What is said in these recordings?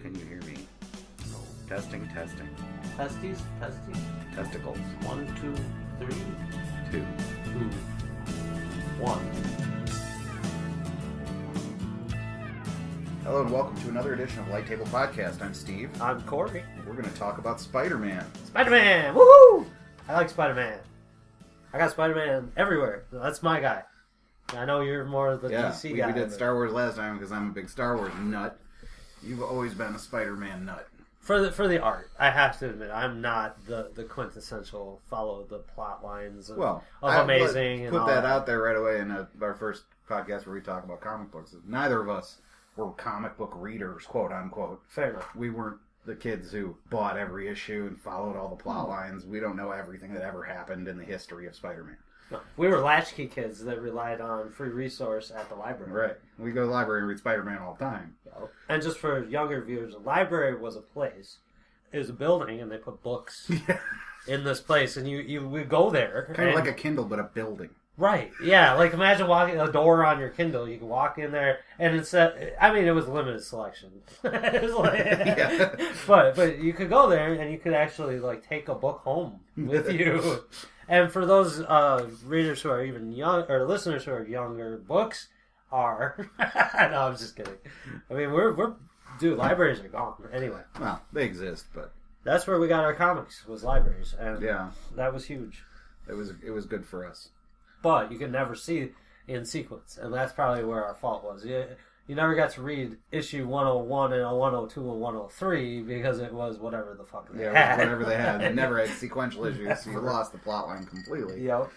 Can you hear me? Oh, testing. Testes? Testicles. 1, 2, 3, 2. 2, 1. Hello and welcome to another edition of Light Table Podcast. I'm Steve. I'm Corey. We're going to talk about Spider-Man. Spider-Man! Woohoo! I like Spider-Man. I got Spider-Man everywhere. That's my guy. I know you're more of the DC guy. We did Star Wars last time because I'm a big Star Wars nut. You've always been a Spider-Man nut. For the art, I have to admit, I'm not the quintessential follow the plot lines of Amazing. Put that out there right away in our first podcast where we talk about comic books. Neither of us were comic book readers, quote unquote. Fair enough. We weren't the kids who bought every issue and followed all the plot lines. We don't know everything that ever happened in the history of Spider-Man. No, we were latchkey kids that relied on free resource at the library. Right. We go to the library and read Spider-Man all the time. And just for younger viewers, a library was a place. It was a building, and they put books in this place, and you would go there. Kind of like a Kindle, but a building. Right, yeah. Like, imagine walking a door on your Kindle. You can walk in there, and instead, I mean, it was limited selection. It was like, but you could go there, and you could actually, like, take a book home with you. And for those readers who are even young, or listeners who are younger, books are... No, I'm just kidding. I mean, dude, libraries are gone. Anyway. Well, they exist, but... That's where we got our comics, was libraries. And that was huge. It was good for us. But you could never see in sequence, and that's probably where our fault was. You never got to read issue 101 and 102 and 103 because it was whatever the fuck they had. Whatever they had. They never had sequential issues, so you lost the plot line completely. Yep.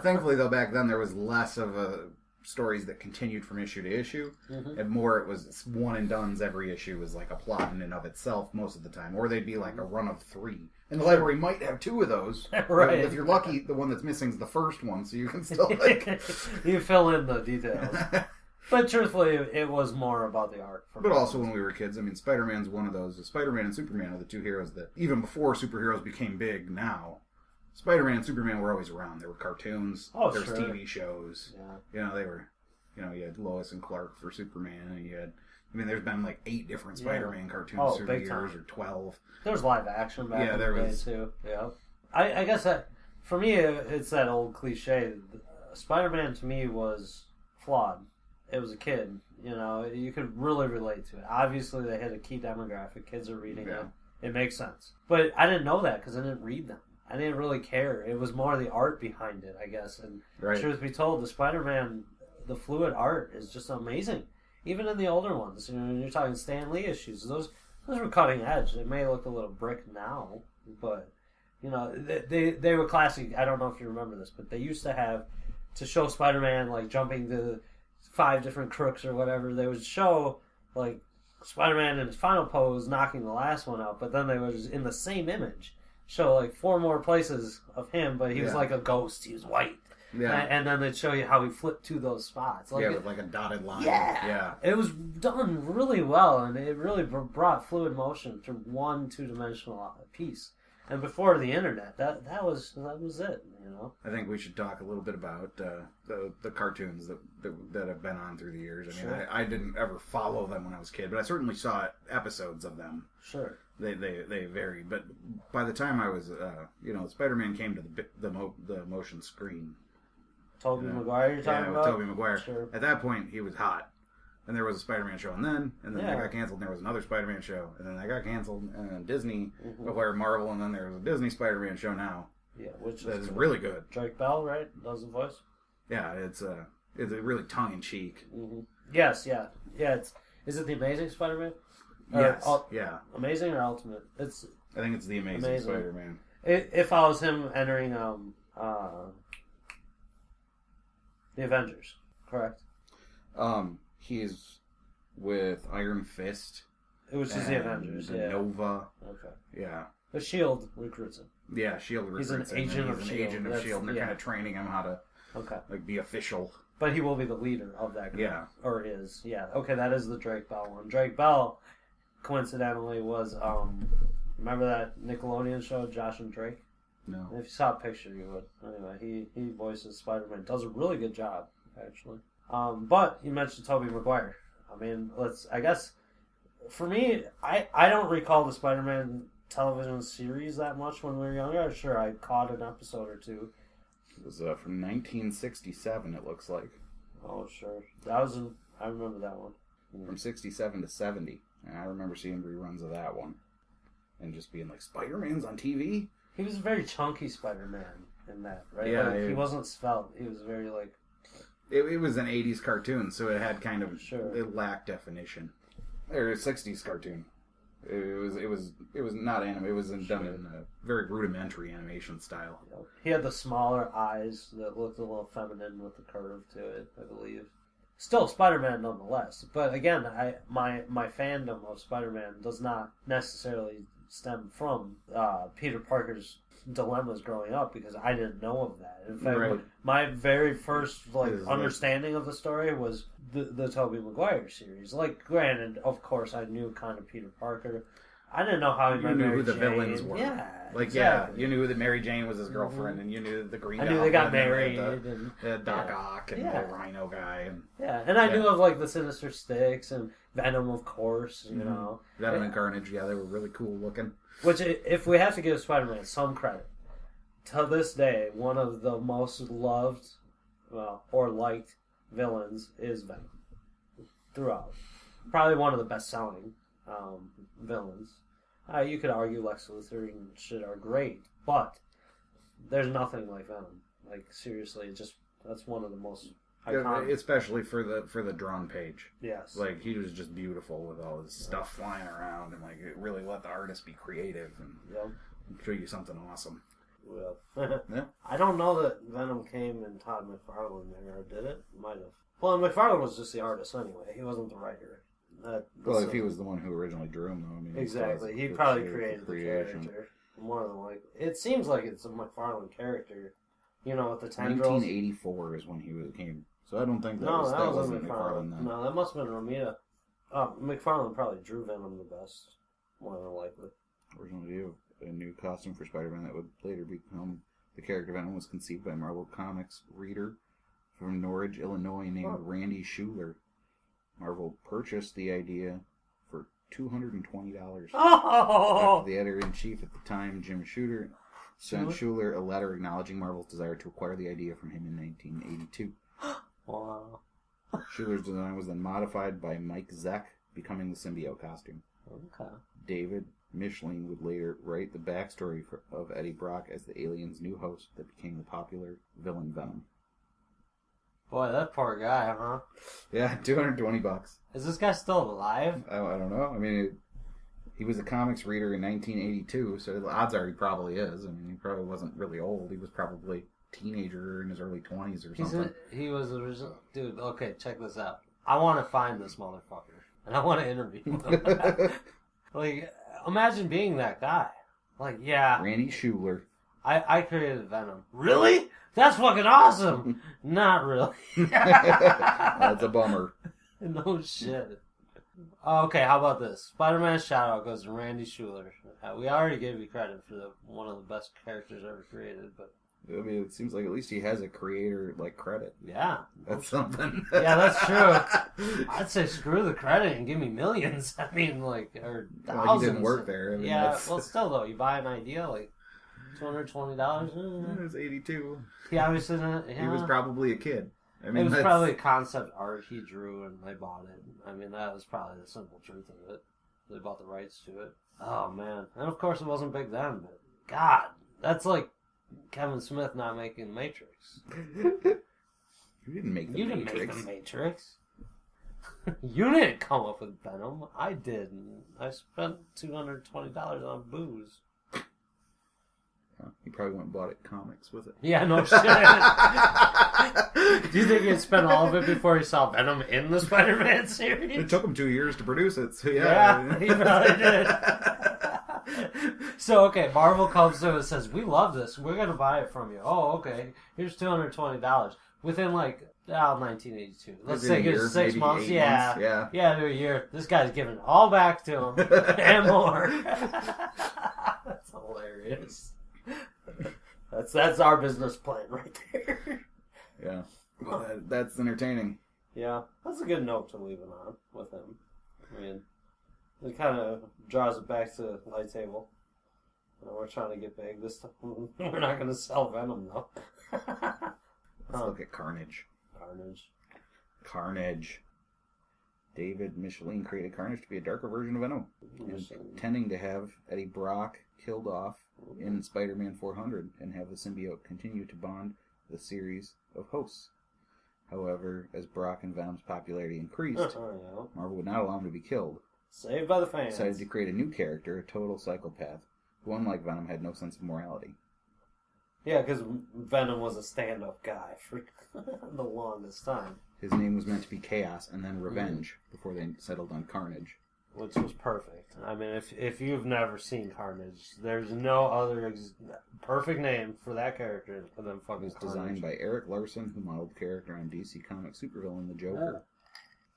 Thankfully, though, back then there was less of stories that continued from issue to issue, and more it was one and dones. Every issue was like a plot in and of itself most of the time, or they'd be like a run of 3. And the library might have 2 of those. Right. If you're lucky, the one that's missing is the first one, so you can still like... You fill in the details. But truthfully, it was more about the art. But also when we were kids, I mean, Spider-Man's one of those. Spider-Man and Superman are the 2 heroes that, even before superheroes became big now, Spider-Man and Superman were always around. There were cartoons, there was TV shows. Yeah. They were, you had Lois and Clark for Superman, and you had, I mean, there's been like 8 different Spider-Man cartoons through the years, or 12. There was live action back in the day, too. Yeah. I guess that, for me, it's that old cliche. Spider-Man, to me, was flawed. It was a kid, you could really relate to it. Obviously, they hit a key demographic. Kids are reading it. It makes sense. But I didn't know that because I didn't read them. I didn't really care. It was more the art behind it, I guess. And truth be told, the Spider-Man, the fluid art is just amazing. Even in the older ones, you're talking Stan Lee issues. Those were cutting edge. They may look a little brick now, but they were classic. I don't know if you remember this, but they used to have, to show Spider-Man like jumping to 5 different crooks or whatever, they would show like Spider-Man in his final pose knocking the last one out, but then they would, in the same image, show like 4 more places of him, but he was like a ghost. He was white. Yeah. And then they'd show you how he flipped to those spots. Like, with like a dotted line. Yeah. It was done really well, and it really brought fluid motion to one 2-dimensional piece. And before the internet, that was it, I think we should talk a little bit about the cartoons that have been on through the years. I mean, I didn't ever follow them when I was a kid, but I certainly saw episodes of them. Sure. They vary, but by the time I was, Spider-Man came to the motion screen. Tobey Maguire you're talking about? Yeah, Tobey Maguire. Sure. At that point, he was hot. And there was a Spider-Man show, and then that got canceled, and there was another Spider-Man show, and then that got canceled, and then Disney acquired Marvel, and then there was a Disney Spider-Man show now. Yeah, which is really good. Drake Bell, right? Does the voice? Yeah, it's a really tongue-in-cheek. Mm-hmm. Yes, yeah. Is it the Amazing Spider-Man? Yes, Amazing or Ultimate? I think it's the Amazing Spider-Man. It follows him entering the Avengers, correct? He's with Iron Fist. Which is the Avengers, Nova. Okay. Yeah. But S.H.I.E.L.D. recruits him. Yeah, S.H.I.E.L.D. recruits him. He's an agent of S.H.I.E.L.D. And they're kind of training him how to be official. But he will be the leader of that group. Yeah. Or is. Yeah. Okay, that is the Drake Bell one. Drake Bell, coincidentally, was, remember that Nickelodeon show, Josh and Drake? No. If you saw a picture, you would. Anyway, he voices Spider-Man. Does a really good job, actually. But you mentioned Tobey Maguire. I mean, I guess for me, I don't recall the Spider-Man television series that much when we were younger. I'm sure I caught an episode or two. It was from 1967, it looks like. Oh, sure. I remember that one. From 67 to 70. And I remember seeing reruns of that one. And just being like, Spider-Man's on TV? He was a very chunky Spider-Man in that, right? Yeah. Like, he wasn't svelte. He was very, like... It was an 80s cartoon, so it had kind of... Sure. It lacked definition. Or a 60s cartoon. It was not anime. It was done in a very rudimentary animation style. He had the smaller eyes that looked a little feminine with the curve to it, I believe. Still Spider-Man nonetheless. But again, my fandom of Spider-Man does not necessarily stem from Peter Parker's dilemmas growing up, because I didn't know of that. In fact, my very first understanding of the story was the Tobey Maguire series. Like, granted, of course, I knew kind of Peter Parker. I didn't know how he met Mary Jane. You knew who the villains were. Yeah, like exactly. You knew that Mary Jane was his girlfriend, and you knew the Green. I knew they got married, the Doc Ock and the Rhino guy, and I knew of like the Sinister Six and Venom, of course. You know, Venom and Carnage. Yeah, they were really cool looking. Which, if we have to give Spider-Man some credit, to this day, one of the most loved, or liked villains is Venom. Throughout. Probably one of the best-selling villains. You could argue Lex Luthor and shit are great, but there's nothing like Venom. Like, seriously, that's one of the most iconic. Especially for the drawn page. Yes. Like, he was just beautiful with all his stuff flying around, and like, it really let the artist be creative and show you something awesome. Well, I don't know that Venom came in Todd McFarlane era, did it? Might have. Well, McFarlane was just the artist anyway. He wasn't the writer. If he was the one who originally drew him, though, I mean, exactly, he probably created the character. More than likely, it seems like it's a McFarlane character. You know, with the tendrils. 1984 is when he came. So I don't think that wasn't McFarlane then. No, that must have been Romita. McFarlane probably drew Venom the best, more than likely. Originally, a new costume for Spider-Man that would later become the character Venom was conceived by Marvel Comics reader from Norwich, Illinois, named Randy Schuler. Marvel purchased the idea for $220. After the editor-in-chief at the time, Jim Shooter, sent Schuler a letter acknowledging Marvel's desire to acquire the idea from him in 1982. Wow. Schuler's design was then modified by Mike Zeck, becoming the symbiote costume. Okay. David Michelin would later write the backstory of Eddie Brock as the alien's new host that became the popular villain Venom. Boy, that poor guy, huh? Yeah, $220. Is this guy still alive? I don't know. I mean, he was a comics reader in 1982, so the odds are he probably is. I mean, he probably wasn't really old. He was probably a teenager in his early 20s or something. He was original. Dude, okay, check this out. I want to find this motherfucker, and I want to interview him. Like, imagine being that guy. Like, yeah. Randy Schuler. I created Venom. Really? That's fucking awesome! Not really. That's a bummer. No shit. Okay, how about this? Spider-Man's shout-out goes to Randy Schuler. We already gave you credit for one of the best characters ever created, but... I mean, it seems like at least he has a creator, credit. Yeah. That's something. Yeah, that's true. I'd say screw the credit and give me millions. I mean, or thousands. Well, he didn't work there. I mean, well, still, though, you buy an idea, $220. It was 82. He obviously didn't. Yeah. He was probably a kid. I mean, it was probably concept art he drew and they bought it. I mean, that was probably the simple truth of it. They bought the rights to it. Oh, man. And of course it wasn't big then, but God, that's like Kevin Smith not making Matrix. You didn't make the Matrix. You didn't make the Matrix. You didn't come up with Venom. I did. I spent $220 on booze. He probably went and bought it comics with it. Yeah, no shit. Do you think he'd spent all of it before he saw Venom in the Spider-Man series? It took him 2 years to produce it, so yeah. He probably did. So, okay, Marvel comes to him and says, we love this. We're going to buy it from you. Oh, okay. Here's $220. Within, 1982. Let's say here's 6 months. Yeah. Yeah, to a year. This guy's giving it all back to him. And more. That's hilarious. That's our business plan right there. Yeah. Well, that's entertaining. Yeah. That's a good note to leave it on with him. I mean, It kind of draws it back to Light Table. We're trying to get big this time. We're not going to sell Venom, though. Let's look at Carnage. Carnage. David Michelin created Carnage to be a darker version of Venom, intending to have Eddie Brock killed off in Spider-Man 400 and have the symbiote continue to bond the series of hosts. However, as Brock and Venom's popularity increased, Marvel would not allow him to be killed. Saved by the fans. Decided to create a new character, a total psychopath, who, unlike Venom, had no sense of morality. Yeah, because Venom was a stand-up guy for the longest time. His name was meant to be Chaos and then Revenge before they settled on Carnage. Which was perfect. I mean, if you've never seen Carnage, there's no other perfect name for that character than fucking Carnage. Designed by Eric Larson, who modeled the character on DC Comics supervillain The Joker.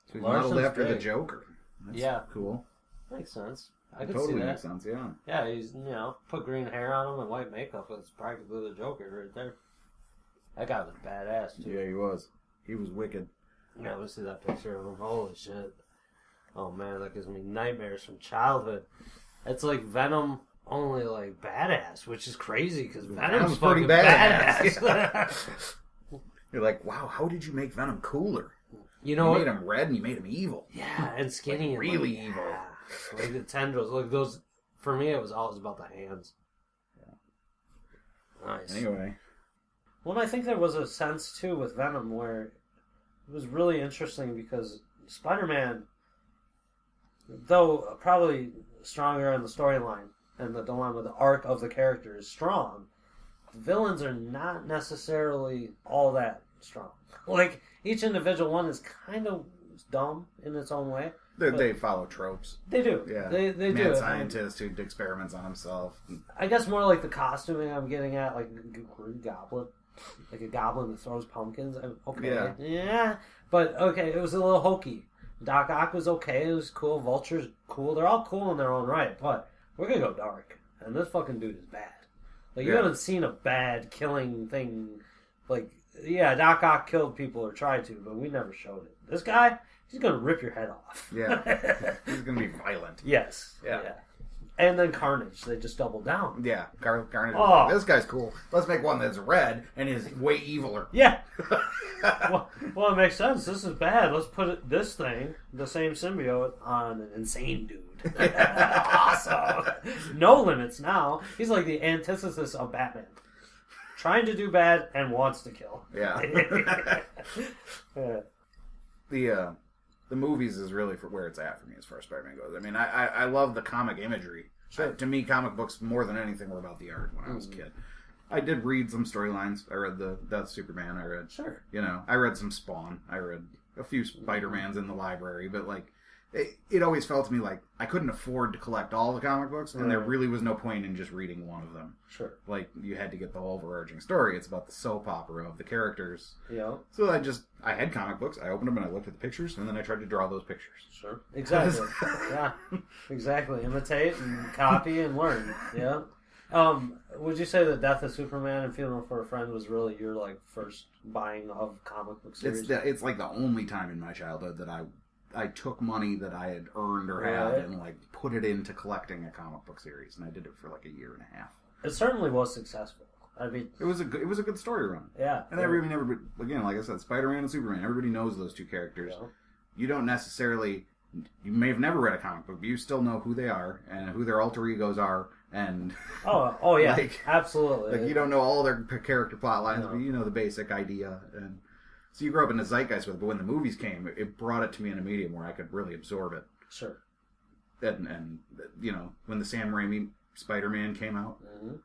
So he's Larson's modeled after big. The Joker. That's cool. Makes sense. I could totally see that. Makes sense, yeah. Yeah, he's, put green hair on him and white makeup. It's practically The Joker right there. That guy was badass, too. Yeah, he was. He was wicked. Yeah, let's see that picture of him. Holy shit. Oh, man, that gives me nightmares from childhood. It's like Venom, only like badass, which is crazy, because Venom's pretty fucking badass. Yeah. You're like, wow, how did you make Venom cooler? You know, you made him red and you made him evil. Yeah, and skinny. Like, really evil. Yeah. Like the tendrils. Like those, for me, it was always about the hands. Yeah. Nice. Anyway. Well, I think there was a sense, too, with Venom where it was really interesting because Spider-Man, though probably stronger in the storyline and the dilemma, the arc of the character is strong, the villains are not necessarily all that strong. Like, each individual one is kind of dumb in its own way. They follow tropes. They do. Yeah. They do. Mad scientist who experiments on himself. I guess more like the costuming I'm getting at, like Green Goblin. Like a goblin that throws pumpkins. Okay. Yeah. But, okay, it was a little hokey. Doc Ock was okay. It was cool. Vulture's cool. They're all cool in their own right. But we're going to go dark. And this fucking dude is bad. Like, you haven't seen a bad killing thing. Like, yeah, Doc Ock killed people or tried to, but we never showed it. This guy, he's going to rip your head off. Yeah. He's going to be violent. Yes. Yeah. And then Carnage, they just doubled down. Yeah, Carnage. Oh. This guy's cool. Let's make one that's red and is way eviler. Yeah. well, it makes sense. This is bad. Let's put this thing, the same symbiote, on an insane dude. Awesome. No limits now. He's like the antithesis of Batman. Trying to do bad and wants to kill. Yeah. The movies is really for where it's at for me as far as Spider-Man goes. I mean, I love the comic imagery. Sure. To me, comic books, more than anything, were about the art when I was a kid. I did read some storylines. I read the Death Superman. I read, I read some Spawn. I read a few Spider-Mans in the library. But, like, it always felt to me like I couldn't afford to collect all the comic books, and there really was no point in just reading one of them. Sure. Like, you had to get the whole overarching story. It's about the soap opera of the characters. Yeah. So I had comic books. I opened them and I looked at the pictures, and then I tried to draw those pictures. Sure. Exactly. Yeah. Exactly. Imitate and copy and learn. Yeah. Would you say that Death of Superman and Feeling for a Friend was really your, like, first buying of comic book series? It's like the only time in my childhood that I took money that I had earned or had and, like, put it into collecting a comic book series, and I did it for like a year and a half. It certainly was successful. I mean, it was a good story run. Yeah. And again, like I said, Spider-Man and Superman, everybody knows those two characters. Yeah. You don't necessarily, you may have never read a comic book, but you still know who they are and who their alter egos are, and oh yeah, like, absolutely. Like, you don't know all their character plot lines, but you know the basic idea, and so you grew up in the zeitgeist with it. But when the movies came, it brought it to me in a medium where I could really absorb it. Sure. And when the Sam Raimi Spider-Man came out,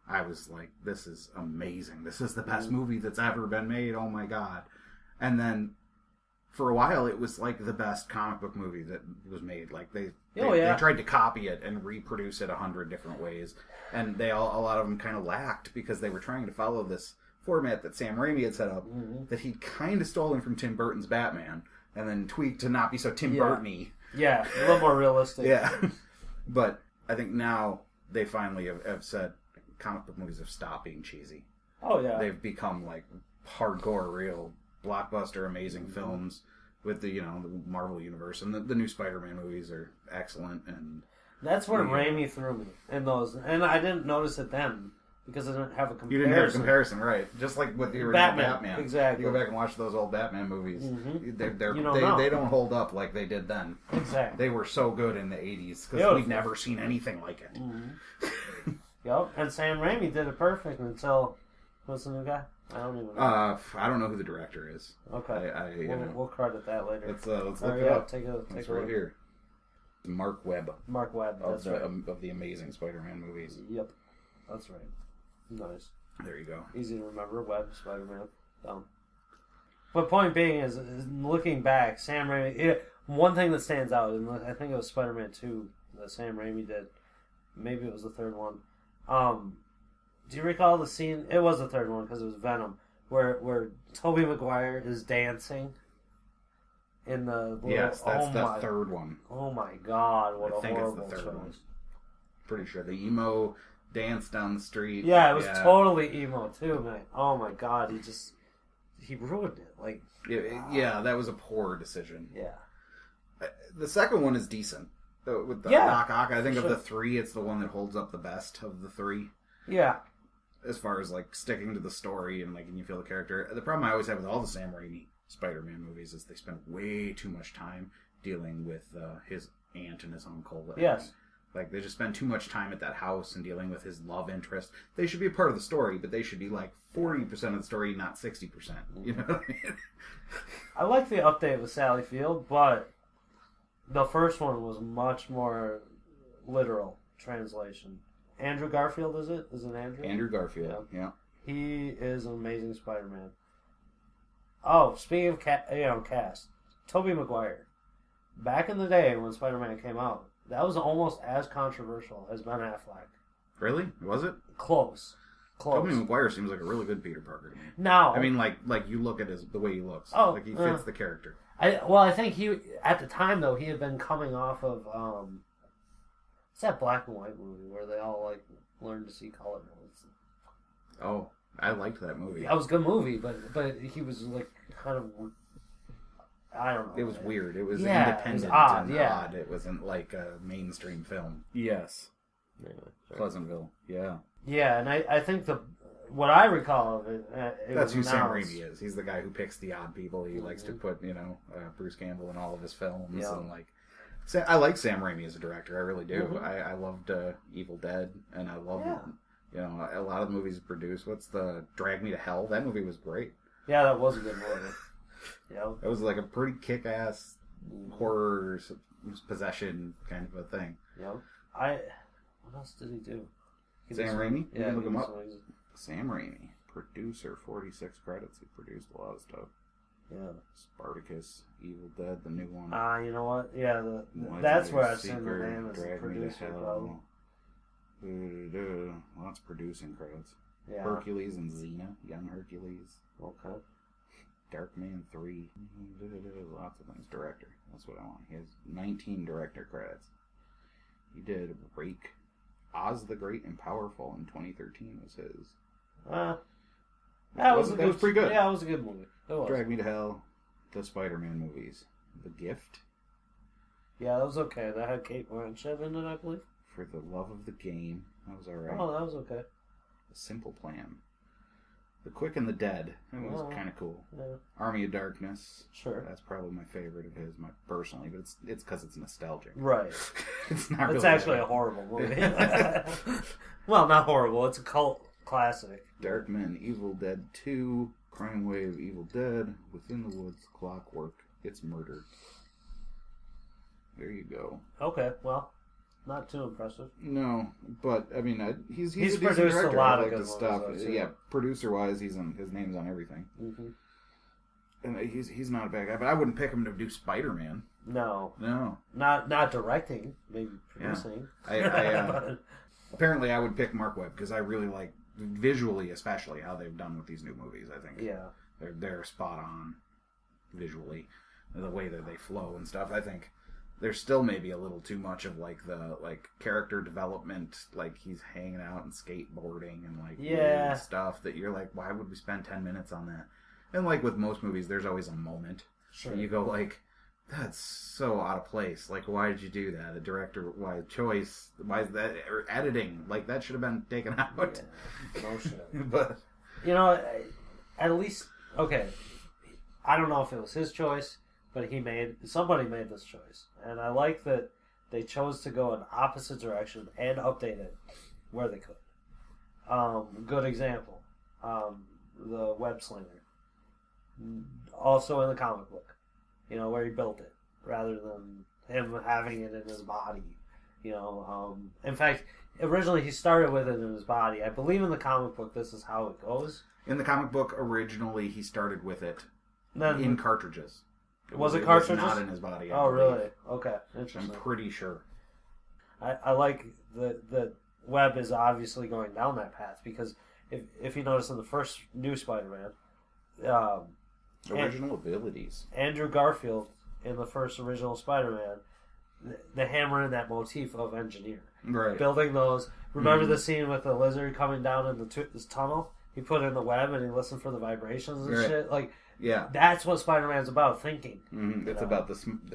I was like, this is amazing. This is the best movie that's ever been made. Oh my God. And then for a while it was like the best comic book movie that was made. Like they tried to copy it and reproduce it 100 different ways. And a lot of them kind of lacked because they were trying to follow this format that Sam Raimi had set up that he'd kind of stolen from Tim Burton's Batman and then tweaked to not be so Tim Burton-y. Yeah, a little more realistic. Yeah. But I think now they finally have said comic book movies have stopped being cheesy. Oh, yeah. They've become like hardcore, real blockbuster, amazing films with the the Marvel universe, and the new Spider-Man movies are excellent. And that's where Raimi threw me in those, and I didn't notice it then because I didn't have a comparison. You didn't have a comparison, right? Just like with the original Batman. Exactly. You go back and watch those old Batman movies. Mm-hmm. They don't hold up like they did then. Exactly. They were so good in the 80s because we've never seen anything like it. Mm-hmm. Yep, and Sam Raimi did it perfect until what's the new guy? I don't even know. I don't know who the director is. Okay, we'll credit that later. Let's look it up. Take a right look here. Mark Webb. Mark Webb. That's right. Of the Amazing Spider-Man movies. Yep, that's right. Nice. There you go. Easy to remember. Webb, Spider-Man. But point being is looking back, Sam Raimi. One thing that stands out, and I think it was Spider-Man 2 that Sam Raimi did. Maybe it was the third one. Do you recall the scene? It was the third one because it was Venom, where Tobey Maguire is dancing in the yes, that's the third one. Oh my God! What a horrible it's the third choice. One. Pretty sure the emo dance down the street. Yeah, it was totally emo too, man. Oh my God! He ruined it. Like that was a poor decision. Yeah. The second one is decent. With the Doc Ock, I think of the three, it's the one that holds up the best of the three. Yeah. As far as like sticking to the story and making you feel the character. The problem I always have with all the Sam Raimi Spider-Man movies is they spend way too much time dealing with his aunt and his uncle. Yes. Like they just spend too much time at that house and dealing with his love interest. They should be a part of the story, but they should be like 40% of the story, not 60%. You know what I mean? I like the update with Sally Field, but the first one was much more literal translation. Andrew Garfield, is it? Is it Andrew? Andrew Garfield, yeah. He is an amazing Spider-Man. Oh, speaking of cast, Tobey Maguire. Back in the day when Spider-Man came out, that was almost as controversial as Ben Affleck. Really? Was it? Close. Tobey Maguire seems like a really good Peter Parker to me. Now, I mean, like you look at the way he looks. Oh, like he fits the character. I think he at the time though he had been coming off of it's that black and white movie where they all like learn to see color. Oh, I liked that movie. That was a good movie, but he was like kind of, I don't know. It was weird. It was independent, it was odd, and odd. It wasn't like a mainstream film. Yes. Anyway, Pleasantville. Yeah. Yeah, and I think what I recall of it that's who Sam Raimi is. He's the guy who picks the odd people. He likes to put Bruce Campbell in all of his films and like. I like Sam Raimi as a director. I really do. Mm-hmm. I loved Evil Dead, and I love a lot of the movies he produced. What's the Drag Me to Hell? That movie was great. Yeah, that was a good movie. Yeah, it was like a pretty kick-ass horror possession kind of a thing. Yeah, what else did he do? Sam Raimi? Yeah, look him up. Sam Raimi, producer, 46 credits. He produced a lot of stuff. Yeah. Spartacus, Evil Dead, the new one. You know what? Yeah, that's where I've seen the name as the producer, probably. Lots of producing credits. Yeah. Hercules and Xena, Young Hercules. Okay. Darkman 3. Lots of things. Director. That's what I want. He has 19 director credits. He did Rake. Oz the Great and Powerful in 2013 was his. That was pretty good. Yeah, it was a good movie. Drag Me to Hell, the Spider-Man movies, The Gift. Yeah, that was okay. That had Kate Blanchett in it, I believe. For the Love of the Game, that was alright. Oh, that was okay. The Simple Plan, The Quick and the Dead, that was kind of cool. Yeah. Army of Darkness, sure. That's probably my favorite of his, personally, but it's because it's nostalgic. Right. It's not. It's actually a horrible movie. Well, not horrible. It's a cult classic. Darkman, Evil Dead 2. Crime Wave, Evil Dead, Within the Woods, Clockwork, It's Murder. There you go. Okay, well, not too impressive. No, but I mean, he's produced director. a lot I of good stuff. Movies, yeah, producer-wise, his name's on everything. Mm-hmm. And he's not a bad guy, but I wouldn't pick him to do Spider-Man. No, not directing, maybe producing. Yeah. Apparently, I would pick Mark Webb because I really like. Visually, especially how they've done with these new movies, I think they're spot on visually, the way that they flow and stuff. I think there's still maybe a little too much of like the character development, like he's hanging out and skateboarding and weird stuff that you're like, why would we spend 10 minutes on that? And like with most movies, there's always a moment. Sure. You go like, That's so out of place. Like, why did you do that? The director, why choice? Why is that? Or editing? Like, that should have been taken out. Yeah, no shit. But at least okay. I don't know if it was his choice, but somebody made this choice, and I like that they chose to go in opposite direction and update it where they could. Good example, the Web Slinger, also in the comic book. Where he built it, rather than him having it in his body. In fact, originally he started with it in his body. I believe in the comic book this is how it goes. In the comic book, originally he started with it in cartridges. Was it cartridges? Not in his body. Oh, really? Okay, interesting. I'm pretty sure. I like that Webb is obviously going down that path, because if you notice in the first new Spider-Man, original abilities. Andrew Garfield in the first original Spider-Man, the hammer in that motif of engineer. Right. Building those. Remember the scene with the lizard coming down in this tunnel? He put in the web and he listened for the vibrations and shit. Like, yeah, that's what Spider-Man's about, thinking. Mm-hmm. It's about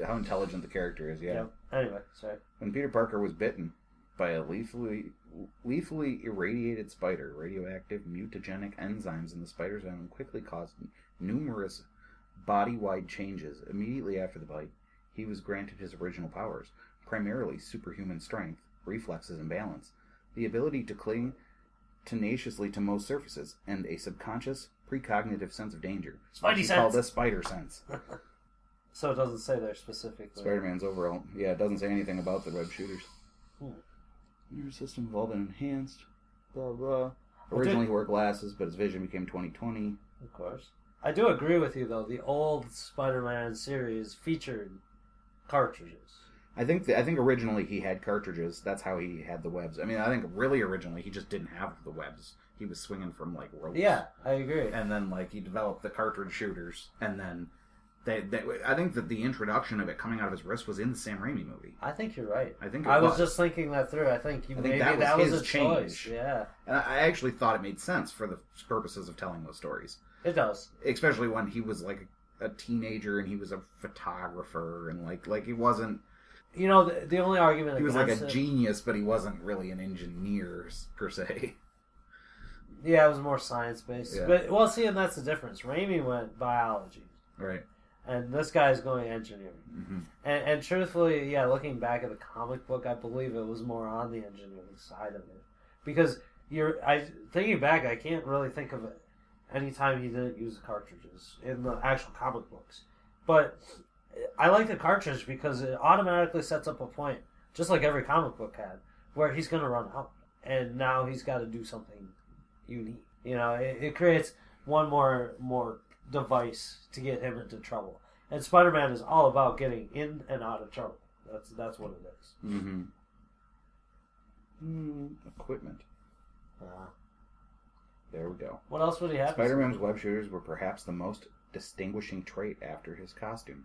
how intelligent the character is, yeah. Anyway, sorry. When Peter Parker was bitten by a lethally irradiated spider, radioactive mutagenic enzymes in the spider's venom quickly caused numerous body-wide changes. Immediately after the bite, he was granted his original powers, primarily superhuman strength, reflexes, and balance, the ability to cling tenaciously to most surfaces, and a subconscious, precognitive sense of danger. Spidey sense! Called the spider sense. So it doesn't say there specifically. Spider-Man's overall... Yeah, it doesn't say anything about the web shooters. Nervous system evolved and enhanced. Blah, blah. Originally he wore glasses, but his vision became 20/20. Of course. I do agree with you, though. The old Spider-Man series featured cartridges. I think originally he had cartridges. That's how he had the webs. I mean, I think really originally he just didn't have the webs. He was swinging from, like, ropes. Yeah, I agree. And then, like, he developed the cartridge shooters. And then I think that the introduction of it coming out of his wrist was in the Sam Raimi movie. I think you're right. I was just thinking that through. I think that was a choice. Yeah. And I actually thought it made sense for the purposes of telling those stories. It does. Especially when he was, like, a teenager and he was a photographer and, like he wasn't... the only argument he was like a genius, but he wasn't really an engineer, per se. Yeah, it was more science-based. Yeah. But, well, see, and that's the difference. Raimi went biology. Right. And this guy's going engineering. Mm-hmm. And truthfully, yeah, looking back at the comic book, I believe it was more on the engineering side of it. Because thinking back, I can't really think of any time he didn't use the cartridges in the actual comic books. But I like the cartridge because it automatically sets up a point, just like every comic book had, where he's going to run out. And now he's got to do something unique. It creates one more device to get him into trouble. And Spider-Man is all about getting in and out of trouble. That's what it is. Mm-hmm. Equipment. There we go. What else would he have? Spider-Man's web shooters were perhaps the most distinguishing trait after his costume.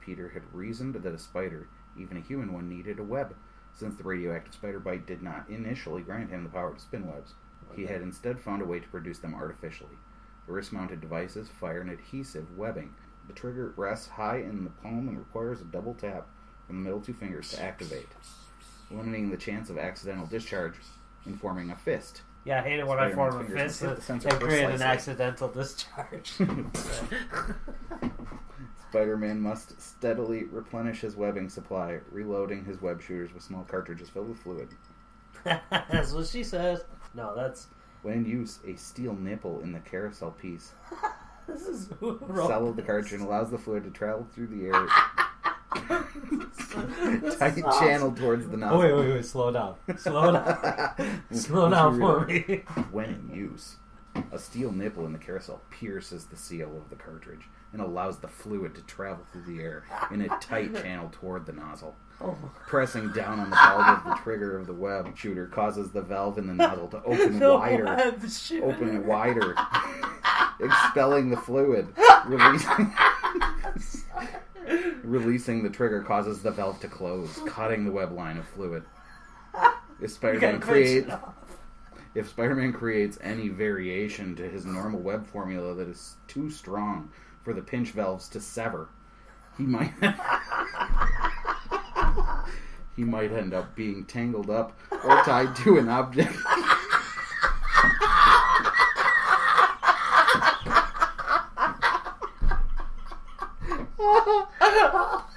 Peter had reasoned that a spider, even a human one, needed a web, since the radioactive spider bite did not initially grant him the power to spin webs. Okay. He had instead found a way to produce them artificially. The wrist-mounted devices fire an adhesive webbing. The trigger rests high in the palm and requires a double tap from the middle two fingers to activate, limiting the chance of accidental discharge in forming a fist. Yeah, I hate it when I form a fist and create an accidental discharge. Spider-Man must steadily replenish his webbing supply, reloading his web shooters with small cartridges filled with fluid. That's what she says. No, that's... When in use, a steel nipple in the carousel piece this is cell of the cartridge and allows the fluid to travel through the air. Tight channel towards the nozzle. Wait, slow down. Slow down for me. When in use, a steel nipple in the carousel pierces the seal of the cartridge and allows the fluid to travel through the air in a tight channel toward the nozzle. Pressing down on the bulb of the trigger of the web shooter causes the valve in the nozzle to open wider, expelling the fluid. Releasing the trigger causes the valve to close, cutting the web line of fluid. If Spider-Man creates any variation to his normal web formula that is too strong for the pinch valves to sever, He might... he might end up being tangled up or tied to an object.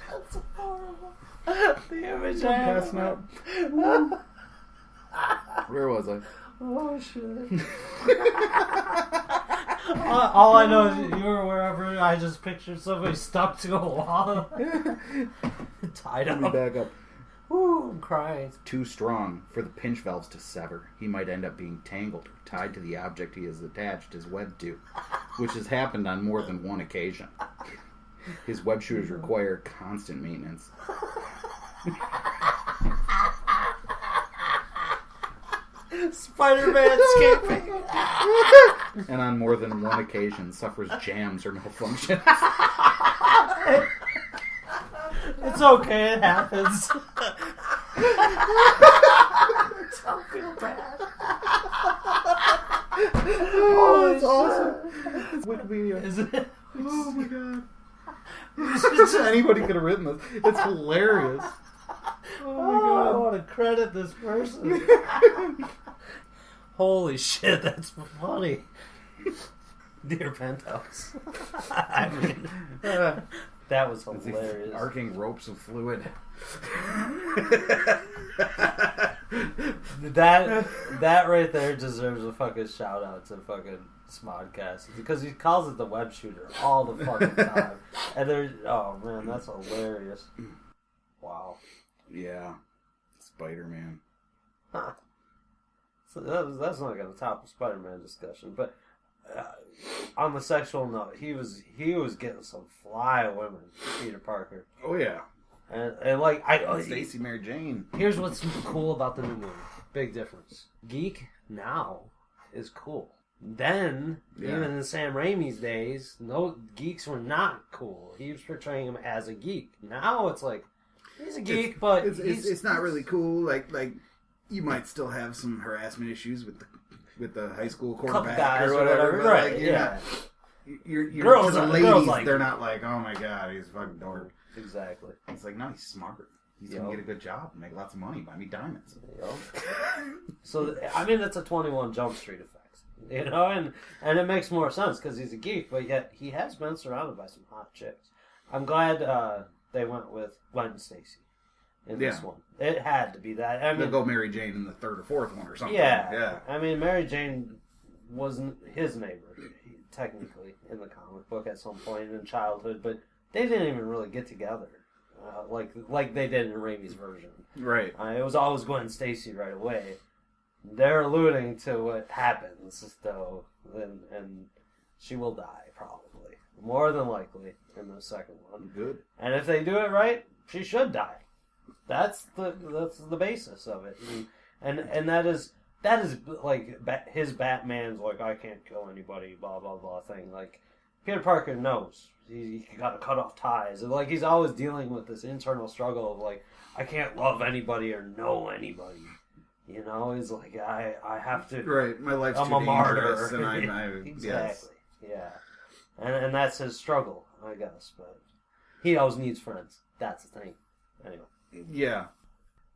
That's horrible. The image I have. Where was I? Oh, shit. All I know is you were wherever. I just pictured somebody stuck to a wall. Tied up. Let me back up. Ooh, I'm crying. Too strong for the pinch valves to sever. He might end up being tangled or tied to the object he has attached his web to, which has happened on more than one occasion. His web shooters require constant maintenance. Spider-Man escaping. And on more than one occasion suffers jams or malfunctions. It's okay, it happens. Don't feel bad. Oh, that's awesome. It's Wikipedia. Is it? Oh my god. Anybody could have written this. It's hilarious. Oh my god. I want to credit this person. Holy shit, that's funny. Dear Penthouse. I mean, that was hilarious. Arcing ropes of fluid. That right there deserves a fucking shout out to fucking Smodcast, because he calls it the web shooter all the fucking time. And there's, oh man, that's hilarious. Wow. Yeah. Spider-Man. Huh. So that's not going to top a Spider-Man discussion, but on the sexual note, he was getting some fly women, Peter Parker. Oh yeah. And like Stacy Mary Jane. Here's what's cool about the new movie. Big difference. Geek now is cool. Then, even in Sam Raimi's days, no geeks were not cool. He was portraying him as a geek. Now it's like he's a geek, but it's not really cool. Like you might still have some harassment issues with the high school quarterback or whatever. Right? Like, yeah. You're girls, to the ladies, like, they're not like, oh my god, he's a fucking dork. Exactly. It's like, no, he's smart. He's gonna get a good job, make lots of money, buy me diamonds. So I mean, that's a 21 Jump Street effect. You know, and it makes more sense because he's a geek, but yet he has been surrounded by some hot chicks. I'm glad they went with Gwen Stacy in this one. It had to be that. I mean, they'll go Mary Jane in the third or fourth one or something. Yeah. I mean, Mary Jane wasn't his neighbor, technically, in the comic book at some point in childhood, but they didn't even really get together like they did in Raimi's version. Right. It was always Gwen Stacy right away. They're alluding to what happens, though, and she will die, probably. More than likely, in the second one. Good. And if they do it right, she should die. That's the basis of it. And that is like, his Batman's, like, I can't kill anybody, blah, blah, blah thing. Like, Peter Parker knows. He got to cut off ties. And, like, he's always dealing with this internal struggle of, like, I can't love anybody or know anybody. You know, he's like, I have to. Right, my life's I'm too a martyr. dangerous, and I exactly. Yes. Yeah, and that's his struggle, I guess. But he always needs friends. That's the thing. Anyway. Yeah.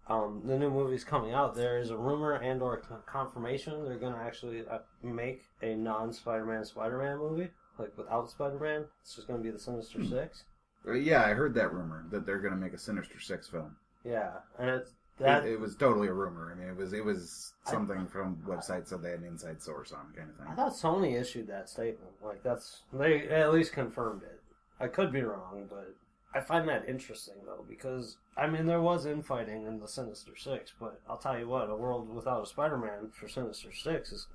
The new movie's coming out. There is a rumor and/or confirmation they're going to actually make a non-Spider-Man Spider-Man movie, like without Spider-Man. It's just going to be the Sinister Six. Yeah, I heard that rumor that they're going to make a Sinister Six film. Yeah, and it was totally a rumor. I mean, it was something from websites that they had an inside source on, kind of thing. I thought Sony issued that statement. Like they at least confirmed it. I could be wrong, but I find that interesting though, because I mean there was infighting in the Sinister Six, but I'll tell you what, a world without a Spider-Man for Sinister Six is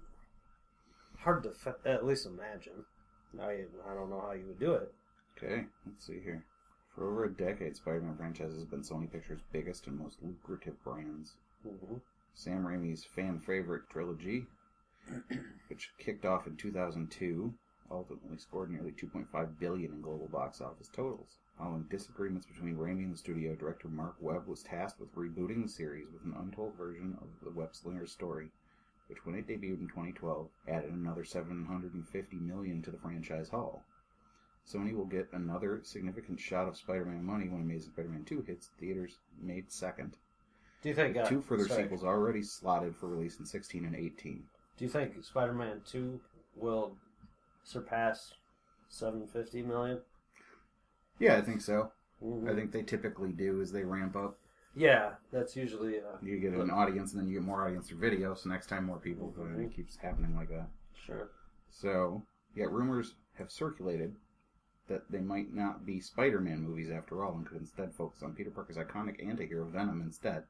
hard to at least imagine. I don't know how you would do it. Okay, let's see here. For over a decade, Spider-Man franchise has been Sony Pictures' biggest and most lucrative brands. Mm-hmm. Sam Raimi's fan-favorite trilogy, which kicked off in 2002, ultimately scored nearly $2.5 billion in global box office totals. Following disagreements between Raimi and the studio, director Mark Webb was tasked with rebooting the series with an untold version of the Web Slinger story, which, when it debuted in 2012, added another $750 million to the franchise haul. Sony will get another significant shot of Spider-Man money when Amazing Spider-Man 2 hits theaters May 2nd. Do you think... Two further sequels already slotted for release in 16 and 18. Do you think Spider-Man 2 will surpass $750 million? Yeah, I think so. I think they typically do as they ramp up. Yeah, that's usually... you get an audience, and then you get more audience through video, so next time more people, and it keeps happening like that. Sure. So, yet rumors have circulated that they might not be Spider-Man movies after all, and could instead focus on Peter Parker's iconic anti-hero Venom instead.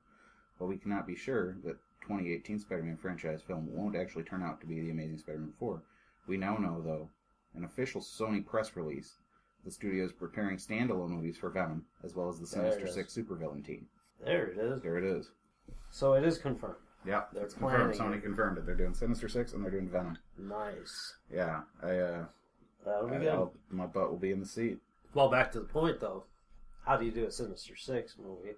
But we cannot be sure that 2018 Spider-Man franchise film won't actually turn out to be The Amazing Spider-Man 4. We now know, though, an official Sony press release, the studio is preparing standalone movies for Venom, as well as the Sinister Six supervillain team. There it is. There it is. So it is confirmed. Yeah, it's confirmed. Sony confirmed it. They're doing Sinister Six and they're doing Venom. Nice. Yeah, that'll be good. My butt will be in the seat. Well, back to the point though. How do you do a Sinister Six movie?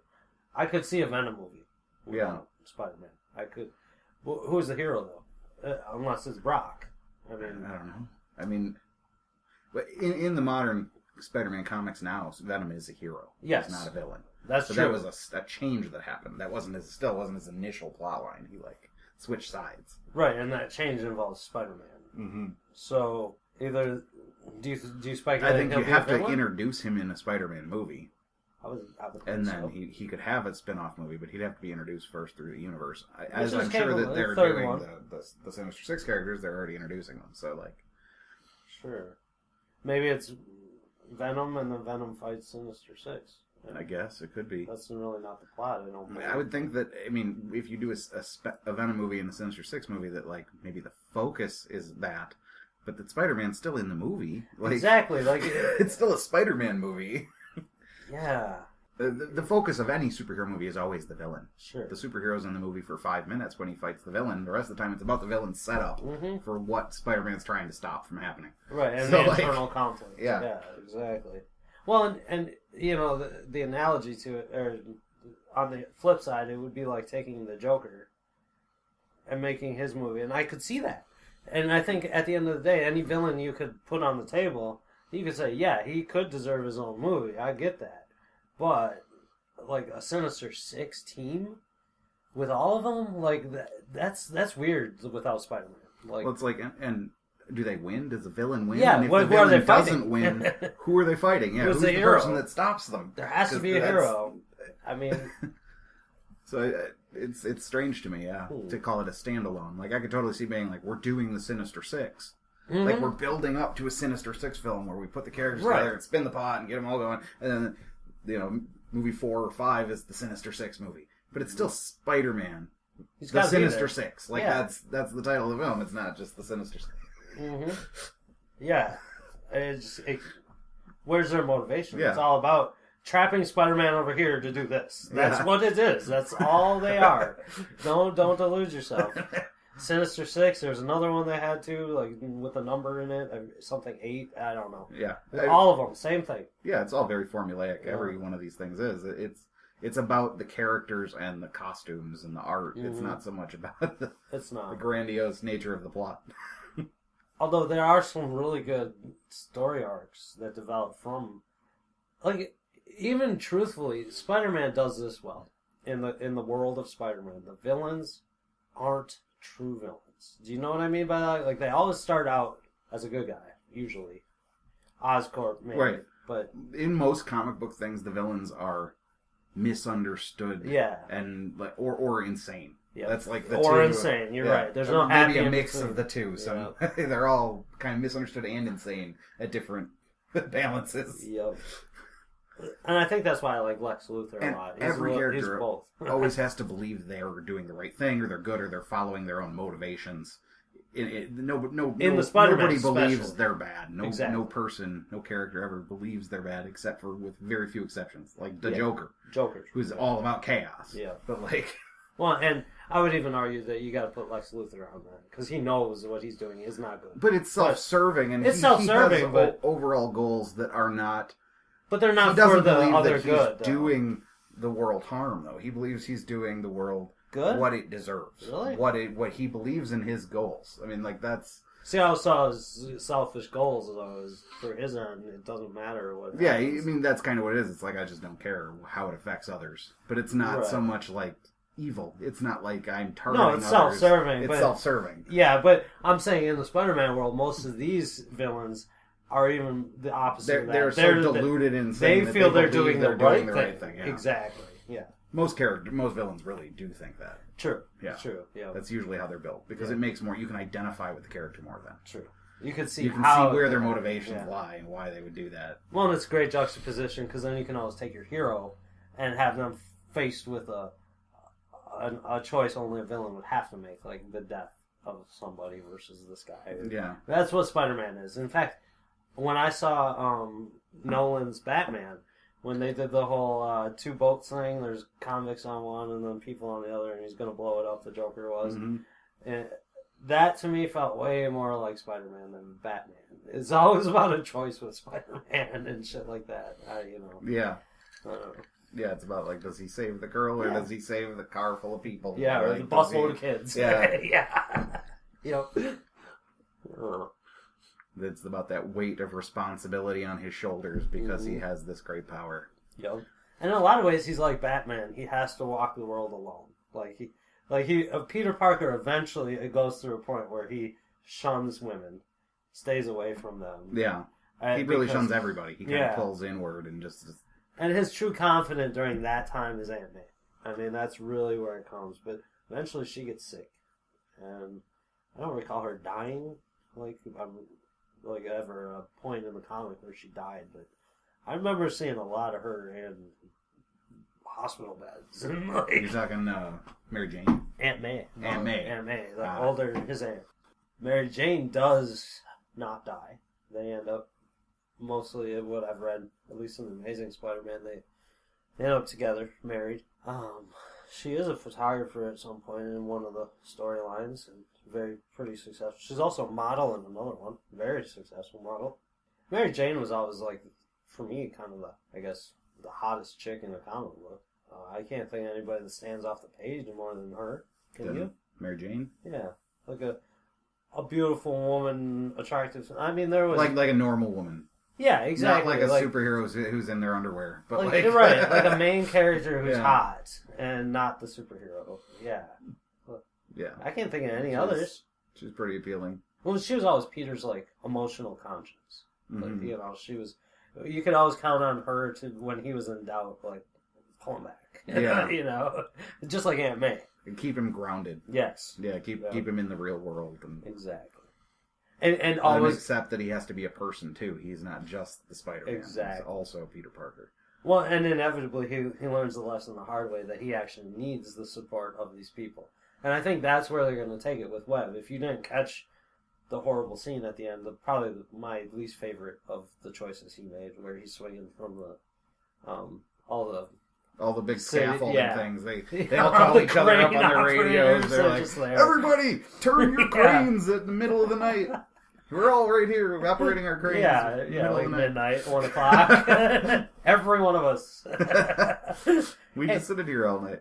I could see a Venom movie without Spider-Man. I could. Well, who's the hero though? Unless it's Brock. I don't know. I mean, but in the modern Spider-Man comics now, Venom is a hero. Yes, he's not a villain. That's true. That was a change that happened. That still wasn't his initial plot line. He switched sides. Right, and that change involves Spider-Man. Mm-hmm. So either do you speculate? I think you have to introduce him in a Spider-Man movie. I would and then he could have a spin-off movie, but he'd have to be introduced first through the universe. As I'm sure that they're doing the Sinister Six characters, they're already introducing them. So sure, maybe it's Venom and then Venom fights Sinister Six. I guess it could be. That's really not the plot. I would think that. I mean, if you do a Venom movie and a Sinister Six movie, that maybe the focus is that, but that Spider-Man's still in the movie. Exactly, it's still a Spider-Man movie. Yeah. The focus of any superhero movie is always the villain. Sure. The superhero's in the movie for 5 minutes when he fights the villain. The rest of the time, it's about the villain's setup for what Spider-Man's trying to stop from happening. Right, and the internal conflict. Yeah. Yeah, exactly. Well, and the analogy to it, or on the flip side, it would be like taking the Joker and making his movie, and I could see that. And I think at the end of the day, any villain you could put on the table, you could say, yeah, he could deserve his own movie. I get that. But, a Sinister Six team with all of them, that's weird without Spider-Man. Well, it's and do they win? Does the villain win? Yeah, and if the villain doesn't win, who are they fighting? Yeah, who's the person that stops them? There has to be a hero. I mean... So it's strange to me, to call it a standalone. I could totally see being we're doing the Sinister Six. Mm-hmm. We're building up to a Sinister Six film where we put the characters together and spin the pot and get them all going, and then movie 4 or 5 is the Sinister Six movie, but it's still Spider-Man, the Sinister Six. That's the title of the film. It's not just the Sinister Six. Mm-hmm. Yeah, where's their motivation? Yeah. It's all about trapping Spider-Man over here to do this. That's what it is. That's all they are. Don't delude yourself. Sinister Six. There's another one they had too, with a number in it, something 8. I don't know. Yeah, all of them, same thing. Yeah, it's all very formulaic. Yeah. Every one of these things is. It's about the characters and the costumes and the art. Mm-hmm. It's not so much about the grandiose nature of the plot. Although there are some really good story arcs that develop from, even truthfully, Spider-Man does this well in the world of Spider-Man. The villains aren't true villains. Do you know what I mean by that? They always start out as a good guy, usually. Oscorp, maybe. Right. But in most comic book things, the villains are misunderstood. Yeah. And or insane. Yeah. That's the or two. insane. You're right. There's no happy maybe a mix of the two. So they're all kind of misunderstood and insane at different balances. Yep. And I think that's why I like Lex Luthor a lot. Every character always has to believe they're doing the right thing, or they're good, or they're following their own motivations. Nobody believes they're bad. No person, no character ever believes they're bad, except for with very few exceptions, like the Joker, who's all about chaos. Yeah, but well, and I would even argue that you got to put Lex Luthor on that because he knows what he's doing is not good. But it's self-serving, and it's self-serving, he has overall goals that are not. But they're not for the other good. He's doing the world harm, though. He believes he's doing the world good, what it deserves. Really? What he believes in his goals. I mean, that's. See how I saw his selfish goals was for his end. It doesn't matter what. Yeah, happens. I mean that's kind of what it is. It's like I just don't care how it affects others, but it's not so much like evil. It's not like I'm targeting. No, it's self-serving. It's self-serving. Yeah, but I'm saying in the Spider-Man world, most of these villains are even the opposite. They're so deluded in saying they feel they're doing the right thing. Yeah. Exactly. Yeah. Most villains really do think that. True. Yeah. True. Yeah. That's usually how they're built because it makes more. You can identify with the character more then. True. You can see where their motivations lie and why they would do that. Well, and it's a great juxtaposition because then you can always take your hero and have them faced with a choice only a villain would have to make, like the death of somebody versus this guy. Yeah. That's what Spider-Man is. In fact, when I saw Nolan's Batman, when they did the whole two boats thing, there's convicts on one and then people on the other, and he's going to blow it up, the Joker was. Mm-hmm. And that, to me, felt way more like Spider-Man than Batman. It's always about a choice with Spider-Man and shit like that. Yeah. Yeah, it's about, like, does he save the girl or does he save the car full of people? Yeah, or the bus full of kids. Yeah. Yeah. It's about that weight of responsibility on his shoulders because he has this great power. Yep. And in a lot of ways, he's like Batman. He has to walk the world alone. Peter Parker eventually it goes through a point where he shuns women, stays away from them. Yeah. He really shuns everybody. He kind of pulls inward and just... And his true confidant during that time is Aunt May. I mean, that's really where it comes. But eventually she gets sick. And I don't recall her dying, ever a point in the comic where she died. But I remember seeing a lot of her in hospital beds. You're talking Mary Jane? Aunt May. Aunt May. Aunt May. Older, his aunt. Mary Jane does not die. They end up... Mostly what I've read, at least in The Amazing Spider-Man, they end up together, married. She is a photographer at some point in one of the storylines, and pretty successful. She's also a model in another one, very successful model. Mary Jane was always, for me, kind of the hottest chick in the comic book. I can't think of anybody that stands off the page more than her. Can you? Mary Jane? Yeah, like a beautiful woman, attractive. I mean, there was like a normal woman. Yeah, exactly. Not like a superhero who's in their underwear. But you're right, like a main character who's hot and not the superhero. Yeah. Yeah. I can't think of any others. She's pretty appealing. Well, she was always Peter's, emotional conscience. Mm-hmm. She was... You could always count on her to, when he was in doubt, pull him back. Yeah. Just like Aunt May. And keep him grounded. Yes. Yeah, keep him in the real world. Exactly. And always accept that he has to be a person too. He's not just the Spider-Man. Exactly. He's also Peter Parker. Well, and inevitably he learns the lesson the hard way that he actually needs the support of these people. And I think that's where they're going to take it with Webb. If you didn't catch the horrible scene at the end, probably my least favorite of the choices he made, where he's swinging from the all the big scaffolding things. They all all call each other up on their radios. They're like, everybody, turn your cranes at the middle of the night. We're all right here operating our cranes. Yeah, like midnight, 1 o'clock. Every one of us. We just sit in here all night.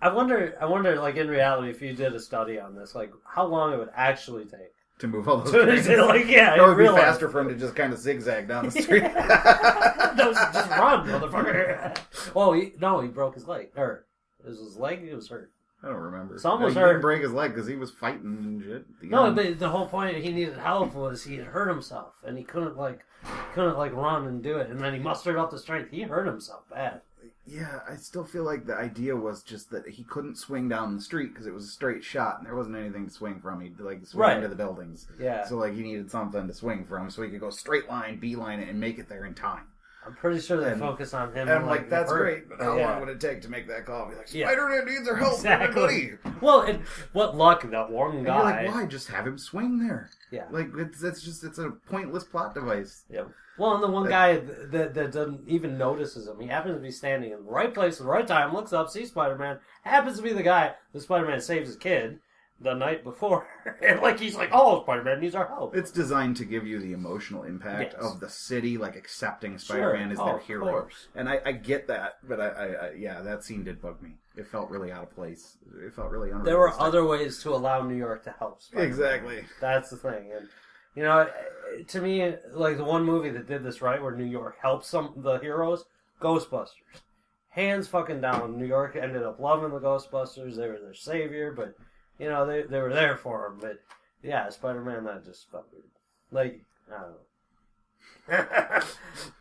I wonder, in reality, if you did a study on this, how long it would actually take to move all those cranes. It would be faster for him to just kind of zigzag down the street. Just run, motherfucker. Oh, he broke his leg. Or, was his leg? He was hurt. I don't remember. Some was hurt. He didn't break his leg because he was fighting and shit. But the whole point he needed help was he had hurt himself and he couldn't run and do it. And then he mustered up the strength. He hurt himself bad. Yeah, I still feel like the idea was just that he couldn't swing down the street because it was a straight shot and there wasn't anything to swing from. He'd swing into the buildings. Yeah. So he needed something to swing from so he could go straight line, beeline it, and make it there in time. I'm pretty sure they focus on him. And that's great, but how long would it take to make that call? Be like, Spider-Man needs our help, everybody. Well, what luck that one guy. And you're like, why? Just have him swing there. Yeah. It's a pointless plot device. Yeah. Well, and the one guy that doesn't even notices him, he happens to be standing in the right place at the right time, looks up, sees Spider-Man, happens to be the guy that Spider-Man saves his kid the night before. And he's like, oh, Spider-Man needs our help. It's designed to give you the emotional impact of the city, accepting Spider-Man as their hero. Course. And I get that, but I that scene did bug me. It felt really out of place. It felt really unrealistic. There were other ways to allow New York to help Spider-Man. Exactly. That's the thing. And, you know, to me, like, the one movie that did this right, where New York helped the heroes, Ghostbusters. Hands fucking down. New York ended up loving the Ghostbusters. They were their savior, but, you know, they were there for them. But, yeah, Spider-Man, that just felt weird. Like, I don't know.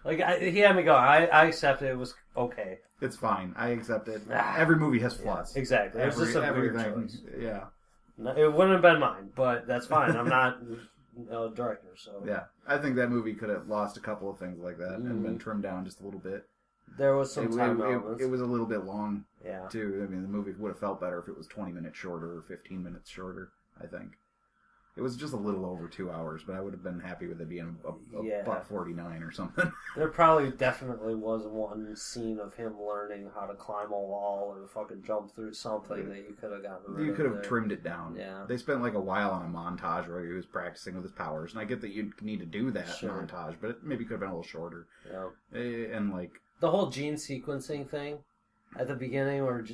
Like, he had me go. I accept it. It was okay. It's fine. I accept it. Every movie has flaws. Yeah, exactly. It was just a weird choice. Yeah. No, it wouldn't have been mine, but that's fine. I'm not a director, so... Yeah. I think that movie could have lost a couple of things like that and been trimmed down just a little bit. There was some time elements. It was a little bit long, yeah. too. I mean, the movie would have felt better if it was 20 minutes shorter or 15 minutes shorter, I think. It was just a little over 2 hours, but I would have been happy with it being a buck 49 or something. There probably definitely was one scene of him learning how to climb a wall or fucking jump through something that you could have gotten rid of. You could have trimmed it down. Yeah. They spent like a while on a montage where he was practicing with his powers, and I get that you need to do that montage, but it maybe could have been a little shorter. Yeah. And like... The whole gene sequencing thing at the beginning where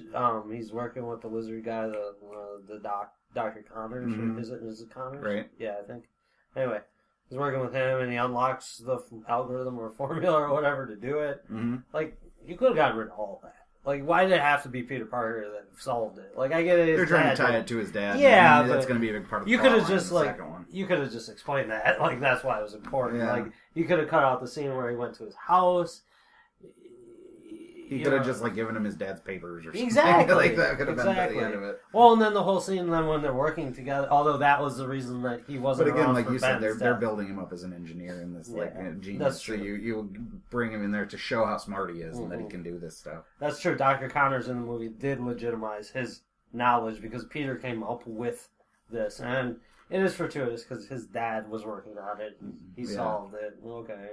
he's working with the lizard guy, the Dr. Connors, is it Connors? Right. Yeah, I think. Anyway, he's working with him, and he unlocks the algorithm or formula or whatever to do it. Mm-hmm. Like, you could have gotten rid of all that. Like, why did it have to be Peter Parker that solved it? Like, I get it. They're trying to tie it to his dad. Yeah, I mean, that's going to be a big part of the you could have just you could have just explained that. Like, that's why it was important. Yeah. Like, you could have cut out the scene where he went to his house. He could have just like given him his dad's papers or something. Exactly. Like that could have been the end of it. Well, and then the whole scene then when they're working together, although that was the reason that he wasn't. But again, around like for you said, Ben's they're death. building him up as an engineer in this genius. That's true. So you bring him in there to show how smart he is and that he can do this stuff. That's true. Dr. Connors in the movie did legitimize his knowledge because Peter came up with this, and it is fortuitous because his dad was working on it and he solved it. Okay,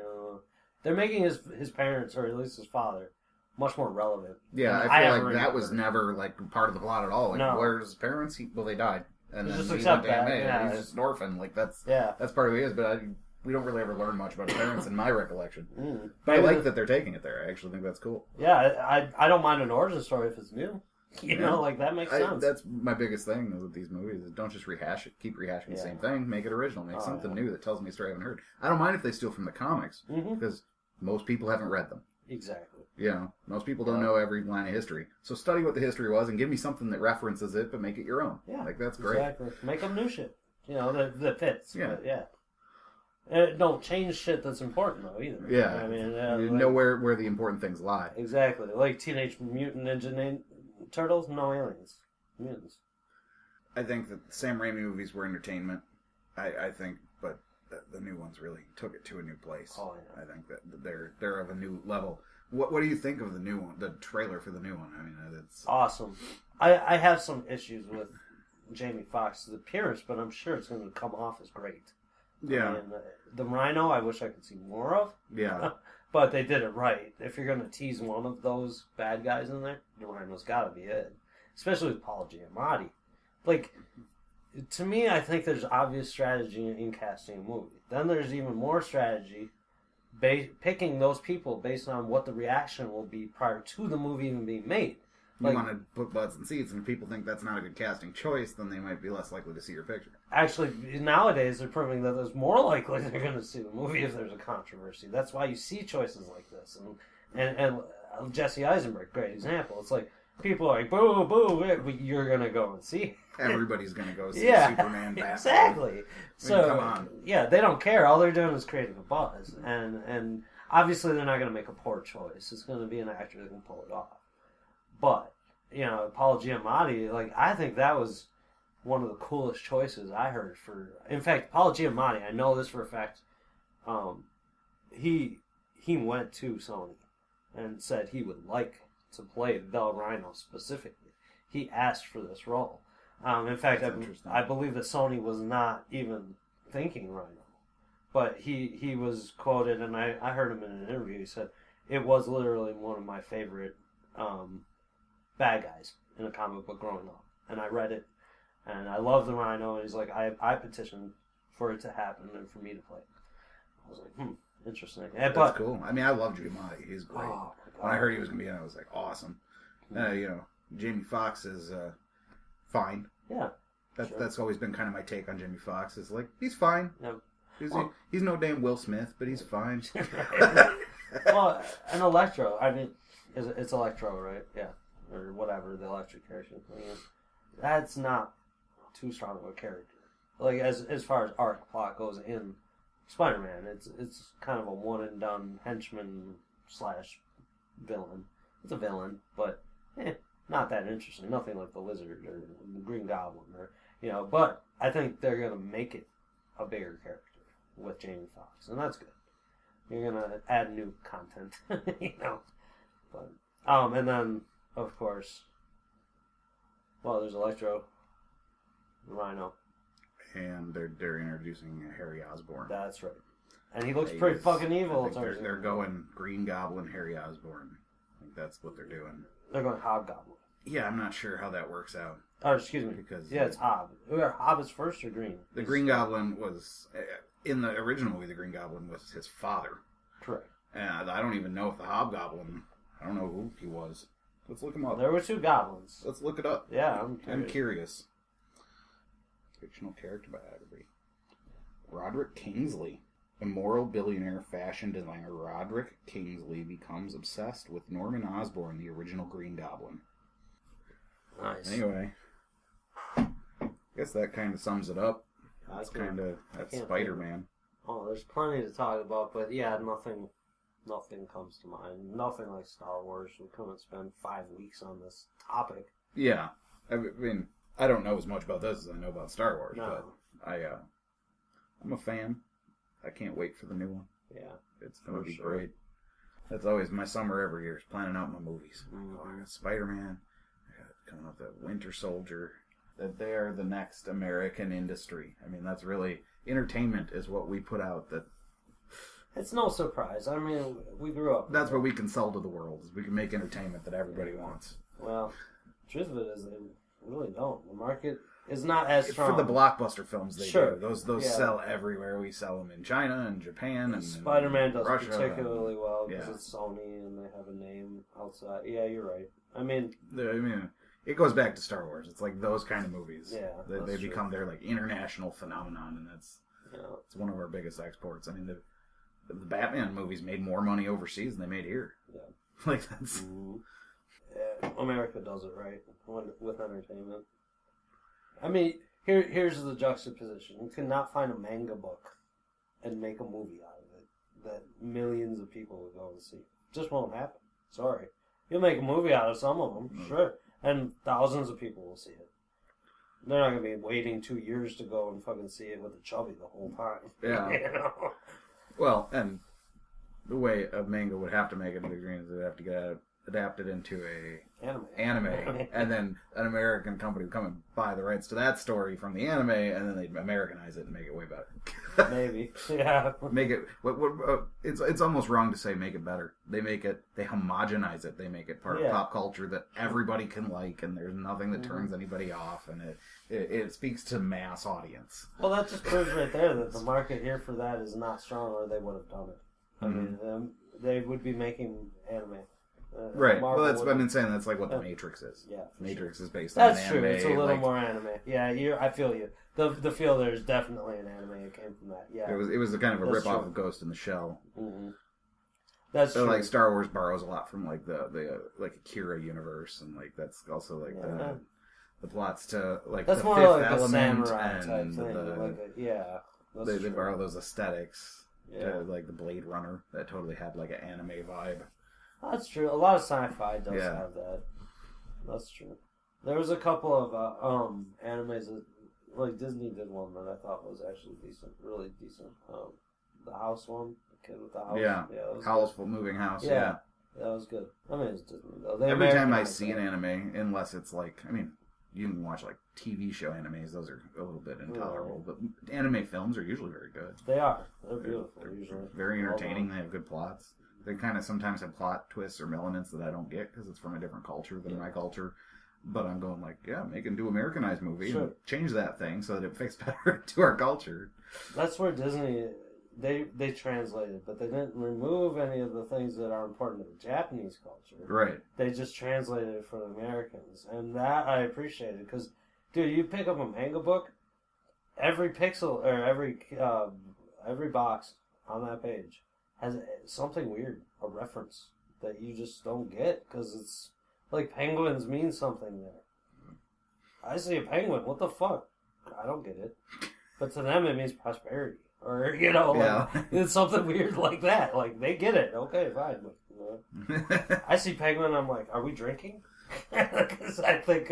they're making his parents, or at least his father, much more relevant. Yeah, I feel like that was never like part of the plot at all. Like, where's his parents? They died, and then just he accept went to that. MA, Yeah. and he's just an orphan. Like that's part of who he is. But we don't really ever learn much about his parents in my recollection. But I like that they're taking it there. I actually think that's cool. Yeah, I don't mind an origin story if it's new. You know, like that makes sense. That's my biggest thing with these movies. Is don't just rehash it. Keep rehashing the same thing. Make it original. Make something new that tells me a story I haven't heard. I don't mind if they steal from the comics because most people haven't read them. Exactly. You know, most people don't know every line of history. So study what the history was and give me something that references it, but make it your own. Yeah, like that's great. Exactly. Make them new shit. You know, that fits. Yeah. But, yeah. And don't change shit that's important though either. Yeah. I mean, you know where the important things lie. Exactly. Like Teenage Mutant Ninja Turtles, no aliens, mutants. I think that the Sam Raimi movies were entertainment. I think, but the new ones really took it to a new place. Oh, yeah. I think that they're of a new level. What do you think of the new one? The trailer for the new one? I mean, it's awesome. I have some issues with Jamie Foxx's appearance, but I'm sure it's going to come off as great. Yeah. I mean, the Rhino, I wish I could see more of. Yeah. But they did it right. If you're going to tease one of those bad guys in there, the Rhino's got to be it. Especially with Paul Giamatti. Like, to me, I think there's obvious strategy in casting a movie. Then there's even more strategy picking those people based on what the reaction will be prior to the movie even being made. You want to put butts in seats, and if people think that's not a good casting choice, then they might be less likely to see your picture. Actually, nowadays they're proving that there's more likely they're going to see the movie if there's a controversy. That's why you see choices like this. And Jesse Eisenberg, great example. It's like, people are like, boo, boo, you're going to go and see it. Everybody's going to go see Superman, Batman. Exactly. So, come on. Yeah, they don't care. All they're doing is creating a buzz. And obviously they're not going to make a poor choice. It's going to be an actor that can pull it off. But, you know, Paul Giamatti, like, I think that was one of the coolest choices I heard for... In fact, Paul Giamatti, I know this for a fact, he went to Sony and said he would like to play the Rhino specifically. He asked for this role. In fact, I believe that Sony was not even thinking Rhino. But he was quoted, and I heard him in an interview, he said, it was literally one of my favorite bad guys in a comic book growing up. And I read it, and I love the Rhino, and he's like, I petitioned for it to happen and for me to play it. I was like, interesting. That's cool. I mean, I love Giamatti. He's great. Oh, when I heard he was going to be in it, I was like, awesome. You know, Jamie Foxx is fine. Yeah. That's always been kind of my take on Jamie Foxx. Is like, he's fine. Yep. He's no damn Will Smith, but he's fine. Well, an Electro, I mean, it's Electro, right? Yeah. Or whatever, the electric character. I mean, that's not too strong of a character. Like, as far as arc plot goes in Spider-Man, it's kind of a one-and-done henchman / villain. It's a villain, but not that interesting. Nothing like the Lizard or the Green Goblin, or But I think they're gonna make it a bigger character with Jamie Foxx, and that's good. You're gonna add new content, But and then of course, well, there's Electro, Rhino, and they're introducing Harry Osborn. That's right, and he looks pretty fucking evil. I think they're going Green Goblin, Harry Osborn. I think that's what they're doing. They're going Hobgoblin. Yeah, I'm not sure how that works out. Oh, excuse me. Because it's Hob. Hob is first or Green? The Green Goblin was in the original movie. The Green Goblin was his father. Correct. And I don't even know if the Hobgoblin. I don't know who he was. Let's look him up. There were 2 goblins. Let's look it up. Yeah, I'm curious. Fictional character biography. Roderick Kingsley. Immoral billionaire fashion designer Roderick Kingsley becomes obsessed with Norman Osborn, the original Green Goblin. Nice. Anyway, I guess that kind of sums it up. That's Spider-Man. Oh, there's plenty to talk about, but yeah, nothing comes to mind. Nothing like Star Wars. We couldn't spend 5 weeks on this topic. Yeah, I mean, I don't know as much about this as I know about Star Wars, but I'm a fan. I can't wait for the new one. Yeah, it's going to be great. That's always my summer every year, is planning out my movies. Mm-hmm. Oh, I got Spider-Man. I got coming up the Winter Soldier. That they're the next American industry. I mean, that's really, entertainment is what we put out. That it's no surprise. I mean, we grew up. That's what we can sell to the world, is we can make entertainment that everybody wants. Well, the truth of it is they really don't. The market is not as strong. For the blockbuster films, they do. Those sell everywhere. We sell them in China and Japan and Spider-Man does Russia particularly well because it's Sony and they have a name outside. Yeah, you're right. I mean, it goes back to Star Wars. It's like those kind of movies. Yeah, they become their like international phenomenon, and it's one of our biggest exports. I mean, the Batman movies made more money overseas than they made here. Yeah, like that's. America does it right with entertainment. I mean, here's the juxtaposition. You cannot find a manga book and make a movie out of it that millions of people will go and see. It just won't happen. Sorry. You'll make a movie out of some of them, sure. And thousands of people will see it. They're not going to be waiting 2 years to go and fucking see it with a chubby the whole time. Yeah. Well, and the way a manga would have to make it into green is they'd have to get adapted into a anime, and then an American company would come and buy the rights to that story from the anime, and then they'd Americanize it and make it way better. Maybe, yeah. Make it. It's almost wrong to say make it better. They homogenize it. They make it part of pop culture that everybody can like, and there's nothing that turns anybody off, and it speaks to mass audience. Well, that just proves right there that the market here for that is not strong, or they would have done it. I mean, they would be making anime. Right. Well, that's what I've been saying. That's like what the Matrix is. Yeah. Matrix is based on an anime. That's true. It's a little more anime. Yeah, I feel you. The feel there's definitely an anime. It came from that. Yeah. It was a kind of a rip off of Ghost in the Shell. Mm-hmm. That's true. Like Star Wars borrows a lot from like the like Akira universe, and like that's also like the plots to like that's the more Fifth like Element type and thing. They borrow those aesthetics. To, like the Blade Runner that totally had like an anime vibe. That's true. A lot of sci-fi does have that. That's true. There was a couple of animes that, like Disney did one that I thought was actually decent, really decent. The house one, the kid with the house. Yeah, Howl's Moving House. Yeah, that was good. I mean, it's Disney though. Every time I see an anime, unless it's like, I mean, you can watch like TV show animes; those are a little bit intolerable. But anime films are usually very good. They are. They're beautiful. Usually very entertaining. They have good plots. They kind of sometimes have plot twists or elements that I don't get because it's from a different culture than my culture. But I'm going like, do Americanized movie and change that thing so that it fits better to our culture. That's where Disney they translated, but they didn't remove any of the things that are important to the Japanese culture. Right. They just translated it for the Americans, and that I appreciated because, dude, you pick up a manga book, every pixel or every box on that page has something weird, a reference that you just don't get because it's like penguins mean something there. I see a penguin. What the fuck? I don't get it. But to them, it means prosperity. Or, it's something weird like that. Like, they get it. Okay, fine. But, I see penguin, I'm like, are we drinking? Because I think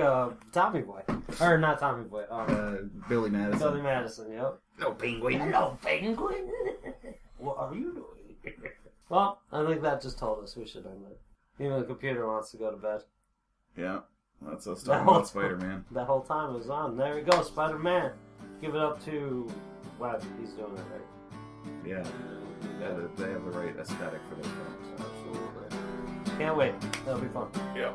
Tommy Boy. Or not Tommy Boy. Billy Madison. Billy Madison, yep. Hello, penguin. Hello, penguin. What are you doing? Well, I think that just told us we should end it. Even the computer wants to go to bed. Yeah. That's us talking about Spider-Man. That whole time it was on. There we go, Spider-Man. Give it up to Web. He's doing it right. Yeah. They have the right aesthetic for those films. Absolutely. Can't wait. That'll be fun. Yeah.